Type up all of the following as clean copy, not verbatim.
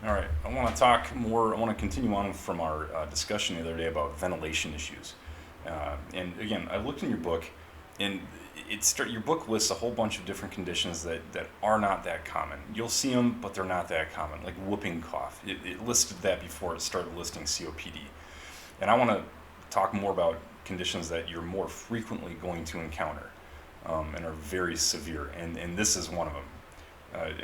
All right, I want to talk more. I want to continue on from our discussion the other day about ventilation issues. And again, I looked in your book, and your book lists a whole bunch of different conditions that are not that common. You'll see them, but they're not that common, like whooping cough. It listed that before it started listing COPD. And I want to talk more about conditions that you're more frequently going to encounter and are very severe. And this is one of them.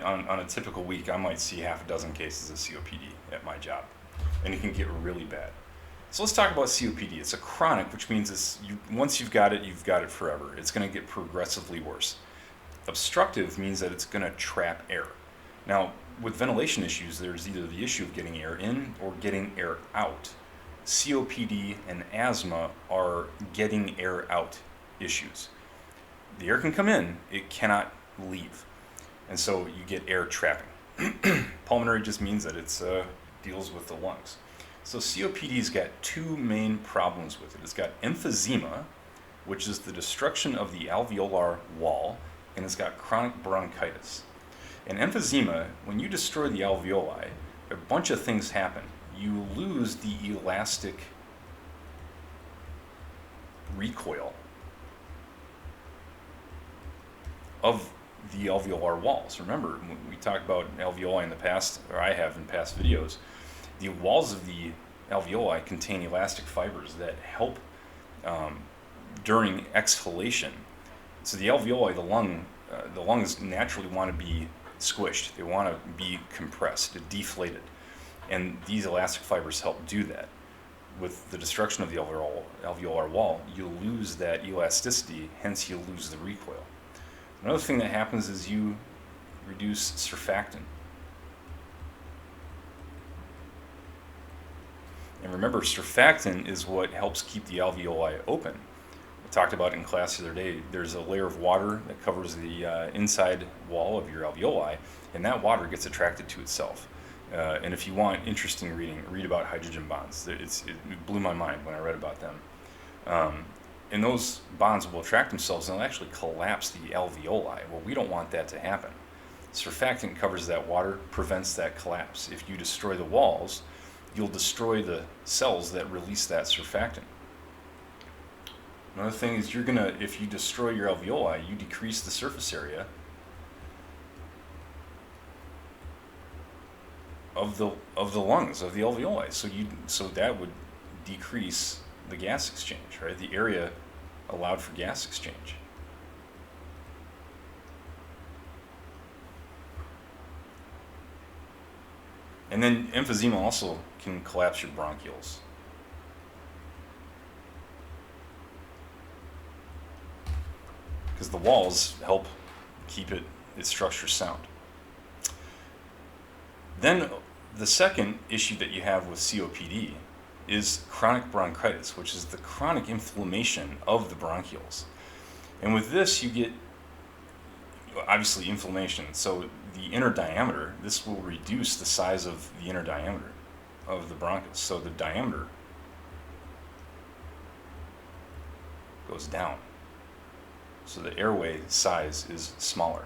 On a typical week, I might see half a dozen cases of COPD at my job, and it can get really bad. So let's talk about COPD. It's a chronic, which means once you've got it forever. It's going to get progressively worse. Obstructive means that it's going to trap air. Now, with ventilation issues, there's either the issue of getting air in or getting air out. COPD and asthma are getting air out issues. The air can come in, it cannot leave. And so you get air trapping. Pulmonary just means that it deals with the lungs. So COPD's got two main problems with it. It's got emphysema, which is the destruction of the alveolar wall, and it's got chronic bronchitis. And emphysema, when you destroy the alveoli, a bunch of things happen. You lose the elastic recoil of the alveolar walls. Remember, when we talked about alveoli in the past, or I have in past videos, the walls of the alveoli contain elastic fibers that help during exhalation. So the alveoli, the lungs naturally want to be squished. They want to be compressed, deflated. And these elastic fibers help do that. With the destruction of the alveolar wall, you lose that elasticity, hence you lose the recoil. Another thing that happens is you reduce surfactant. And remember, surfactant is what helps keep the alveoli open. We talked about in class the other day, there's a layer of water that covers the inside wall of your alveoli, and that water gets attracted to itself. And if you want interesting reading, read about hydrogen bonds. It blew my mind when I read about them. And those bonds will attract themselves and they'll actually collapse the alveoli. Well, we don't want that to happen. Surfactant covers that water, prevents that collapse. If you destroy the walls, you'll destroy the cells that release that surfactant. Another thing is if you destroy your alveoli, you decrease the surface area of the lungs, of the alveoli. So that would decrease the gas exchange, right? The area allowed for gas exchange. And then emphysema also can collapse your bronchioles. Because the walls help keep its structure sound. Then the second issue that you have with COPD is chronic bronchitis, which is the chronic inflammation of the bronchioles. And with this, you get, obviously, inflammation. So the inner diameter, this will reduce the size of the inner diameter of the bronchus. So the diameter goes down. So the airway size is smaller.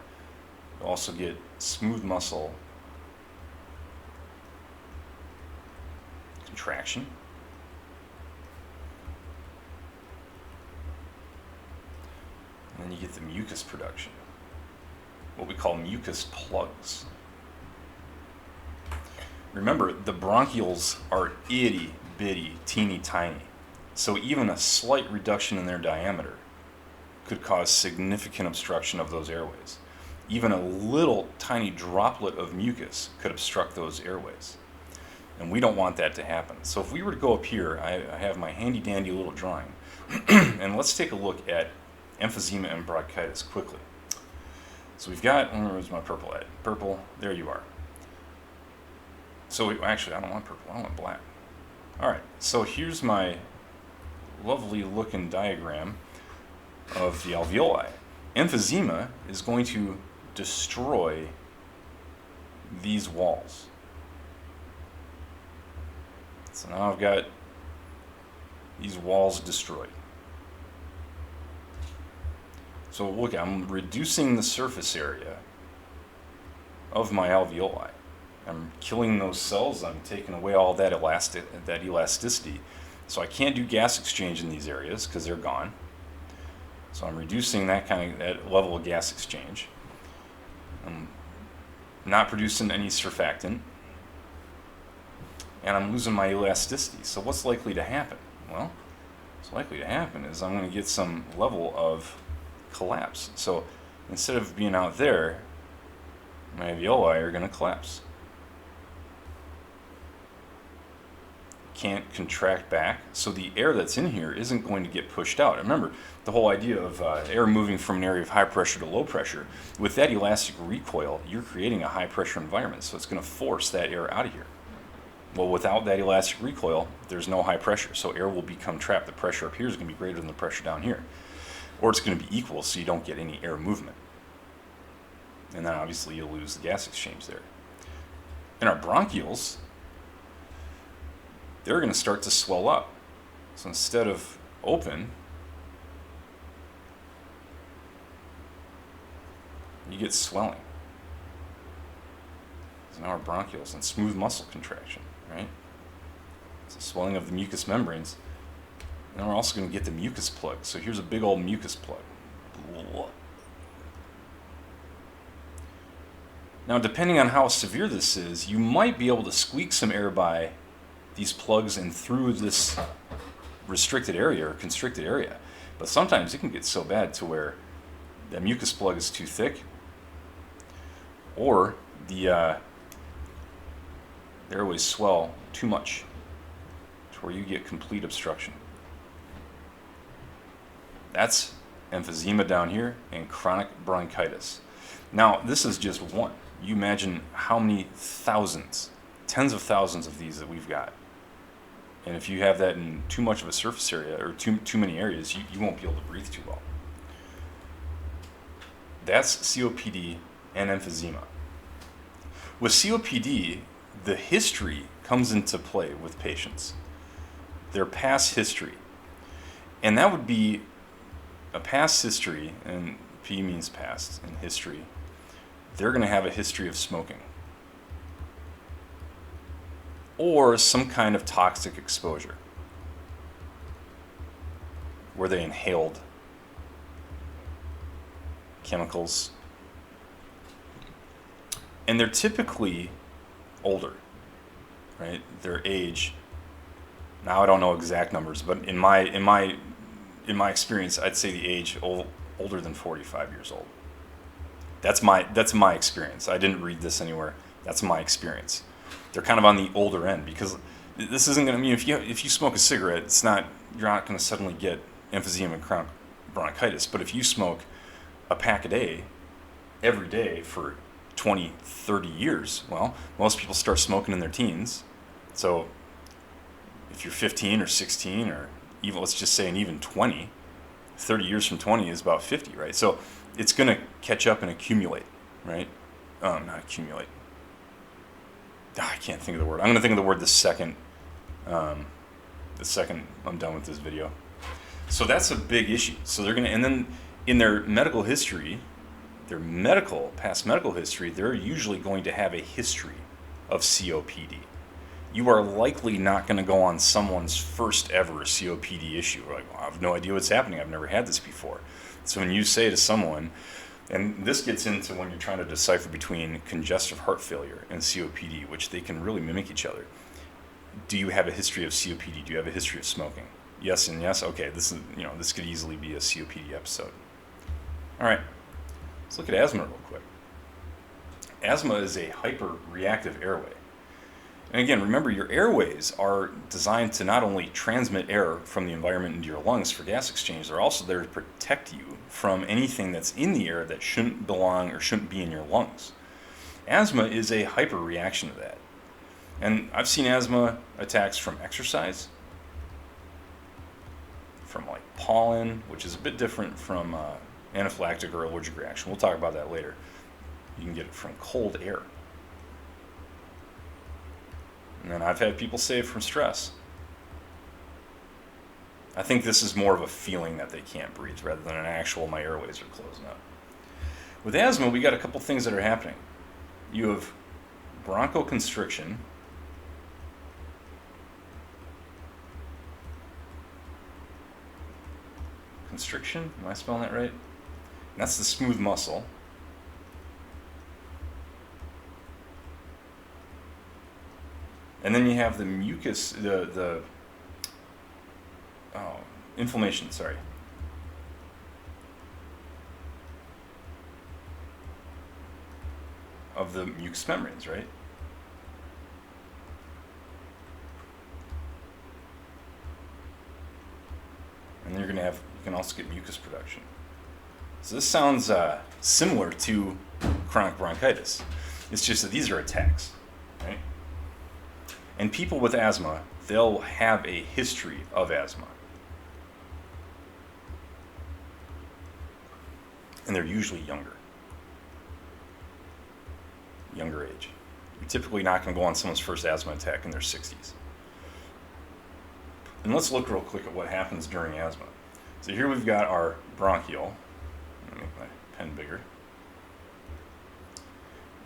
You also get smooth muscle contraction. And then you get the mucus production, what we call mucus plugs. Remember, the bronchioles are itty bitty, teeny tiny. So even a slight reduction in their diameter could cause significant obstruction of those airways. Even a little tiny droplet of mucus could obstruct those airways. And we don't want that to happen. So if we were to go up here, I have my handy dandy little drawing, and let's take a look at emphysema and bronchitis quickly. So we've got, where's my purple at? Purple, there you are. So actually, I don't want purple, I want black. All right, so here's my lovely looking diagram of the alveoli. Emphysema is going to destroy these walls. So now I've got these walls destroyed. So look, I'm reducing the surface area of my alveoli. I'm killing those cells. I'm taking away all that elasticity. So I can't do gas exchange in these areas because they're gone. So I'm reducing that level of gas exchange. I'm not producing any surfactant, and I'm losing my elasticity. So what's likely to happen? Well, what's likely to happen is I'm going to get some level of collapse. So instead of being out there, my alveoli are going to collapse. Can't contract back, so the air that's in here isn't going to get pushed out. Remember, the whole idea of air moving from an area of high pressure to low pressure, with that elastic recoil, you're creating a high pressure environment, so it's going to force that air out of here. Well, without that elastic recoil, there's no high pressure, so air will become trapped. The pressure up here is going to be greater than the pressure down here, or it's going to be equal, so you don't get any air movement. And then obviously you'll lose the gas exchange there. In our bronchioles, they're going to start to swell up. So instead of open, you get swelling. So now our bronchioles and smooth muscle contraction, right? It's a swelling of the mucous membranes. And then we're also going to get the mucus plug. So here's a big old mucus plug. Now, depending on how severe this is, you might be able to squeak some air by these plugs and through this restricted area or constricted area. But sometimes it can get so bad to where the mucus plug is too thick, or the airways swell too much to where you get complete obstruction. That's emphysema down here and chronic bronchitis. Now, this is just one. You imagine how many thousands, tens of thousands of these that we've got. And if you have that in too much of a surface area or too many areas, you won't be able to breathe too well. That's COPD and emphysema. With COPD, the history comes into play with patients. Their past history. And that would be a past history, and P means past and history. They're going to have a history of smoking, or some kind of toxic exposure where they inhaled chemicals. And they're typically older, right? Their age. Now I don't know exact numbers, but in my experience, I'd say the age older than 45 years old. That's my experience. I didn't read this anywhere. That's my experience. They're kind of on the older end, because this isn't going to mean if you smoke a cigarette, you're not going to suddenly get emphysema and chronic bronchitis. But if you smoke a pack a day every day for 20, 30 years, well, most people start smoking in their teens. So if you're 15 or 16 or even, let's just say, an even 20, 30 years from 20 is about 50, right? So it's going to catch up and accumulate, right? Not accumulate. I can't think of the word. I'm going to think of the word the second I'm done with this video. So that's a big issue. So they're going to, and then in their medical history, past medical history, they're usually going to have a history of COPD. You are likely not going to go on someone's first ever COPD issue. Like, well, I have no idea what's happening. I've never had this before. So when you say to someone, and this gets into when you're trying to decipher between congestive heart failure and COPD, which they can really mimic each other. Do you have a history of COPD? Do you have a history of smoking? Yes and yes. Okay, this could easily be a COPD episode. All right, let's look at asthma real quick. Asthma is a hyperreactive airway. And again, remember, your airways are designed to not only transmit air from the environment into your lungs for gas exchange, they're also there to protect you from anything that's in the air that shouldn't belong or shouldn't be in your lungs. Asthma is a hyperreaction to that. And I've seen asthma attacks from exercise, from like pollen, which is a bit different from anaphylactic or allergic reaction. We'll talk about that later. You can get it from cold air. And then I've had people say from stress. I think this is more of a feeling that they can't breathe rather than an actual, my airways are closing up. With asthma, we got a couple things that are happening. You have bronchoconstriction. Constriction, am I spelling that right? And that's the smooth muscle. And then you have the mucus, inflammation, sorry. Of the mucous membranes, right? And you're going to have, you can also get mucus production. So this sounds similar to chronic bronchitis. It's just that these are attacks, right? And people with asthma, they'll have a history of asthma. And they're usually younger age. You're typically not going to go on someone's first asthma attack in their 60s. And let's look real quick at what happens during asthma. So here we've got our bronchiole. Let me make my pen bigger.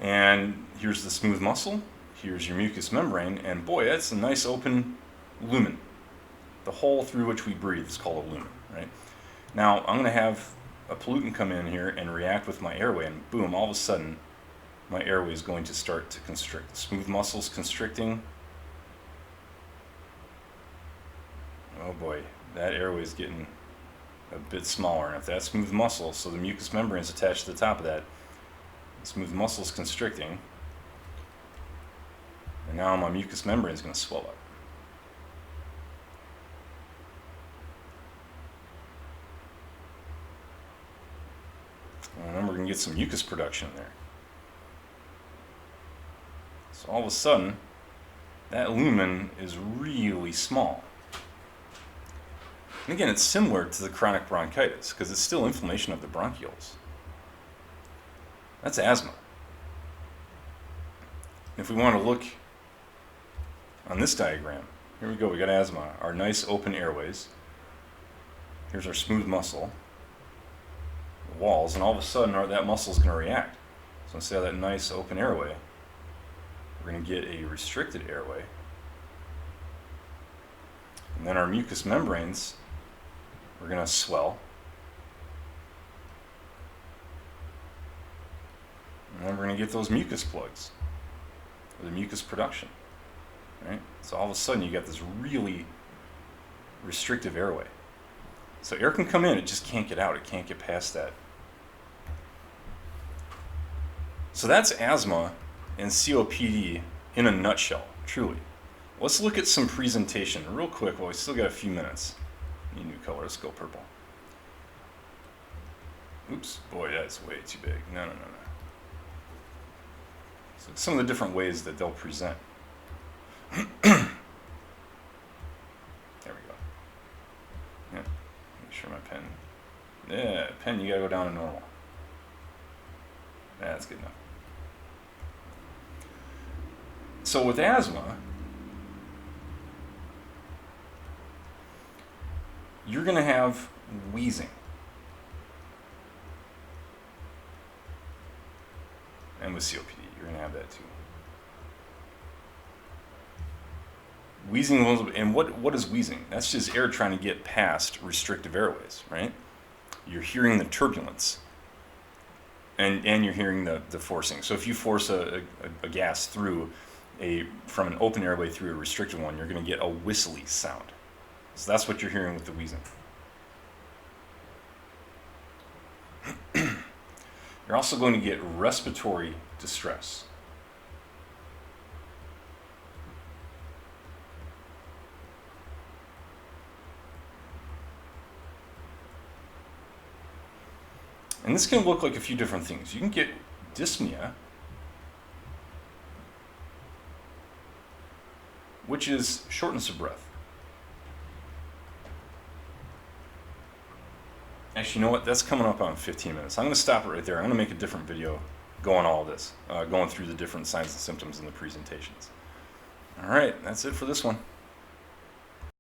And here's the smooth muscle. Here's your mucous membrane. And boy, that's a nice open lumen. The hole through which we breathe is called a lumen, right? Now, I'm going to have a pollutant come in here and react with my airway, and boom, all of a sudden, my airway is going to start to constrict. The smooth muscle's constricting. Oh boy, that airway is getting a bit smaller. And if that smooth muscle, so the mucous membrane is attached to the top of that, the smooth muscle is constricting, and now my mucous membrane is going to swell up. And then we're going to get some mucus production in there. So all of a sudden, that lumen is really small. And again, it's similar to the chronic bronchitis because it's still inflammation of the bronchioles. That's asthma. If we want to look on this diagram, here we go, we got asthma, our nice open airways. Here's our smooth muscle, the walls, and all of a sudden that muscle is going to react. So instead of that nice open airway, we're going to get a restricted airway. And then our mucous membranes, we're going to swell. And then we're going to get those mucus plugs, or the mucus production. Right? So all of a sudden you got this really restrictive airway. So air can come in, it just can't get out. It can't get past that. So that's asthma and COPD in a nutshell, truly. Let's look at some presentation real quick while we still got a few minutes. Need a new color, let's go purple. Oops, boy, that's way too big. No. So some of the different ways that they'll present. There we go. Yeah, make sure my pen. Yeah, pen, you gotta go down to normal. Yeah, that's good enough. So with asthma, you're going to have wheezing. And with COPD, you're going to have that too. Wheezing, and what is wheezing? That's just air trying to get past restrictive airways, right? You're hearing the turbulence. And you're hearing the forcing. So if you force a gas through from an open airway through a restricted one, you're going to get a whistly sound. So that's what you're hearing with the wheezing. You're also going to get respiratory distress. And this can look like a few different things. You can get dyspnea, which is shortness of breath. Actually, you know what? That's coming up on 15 minutes. I'm going to stop it right there. I'm going to make a different video going all this, going through the different signs and symptoms in the presentations. All right, that's it for this one.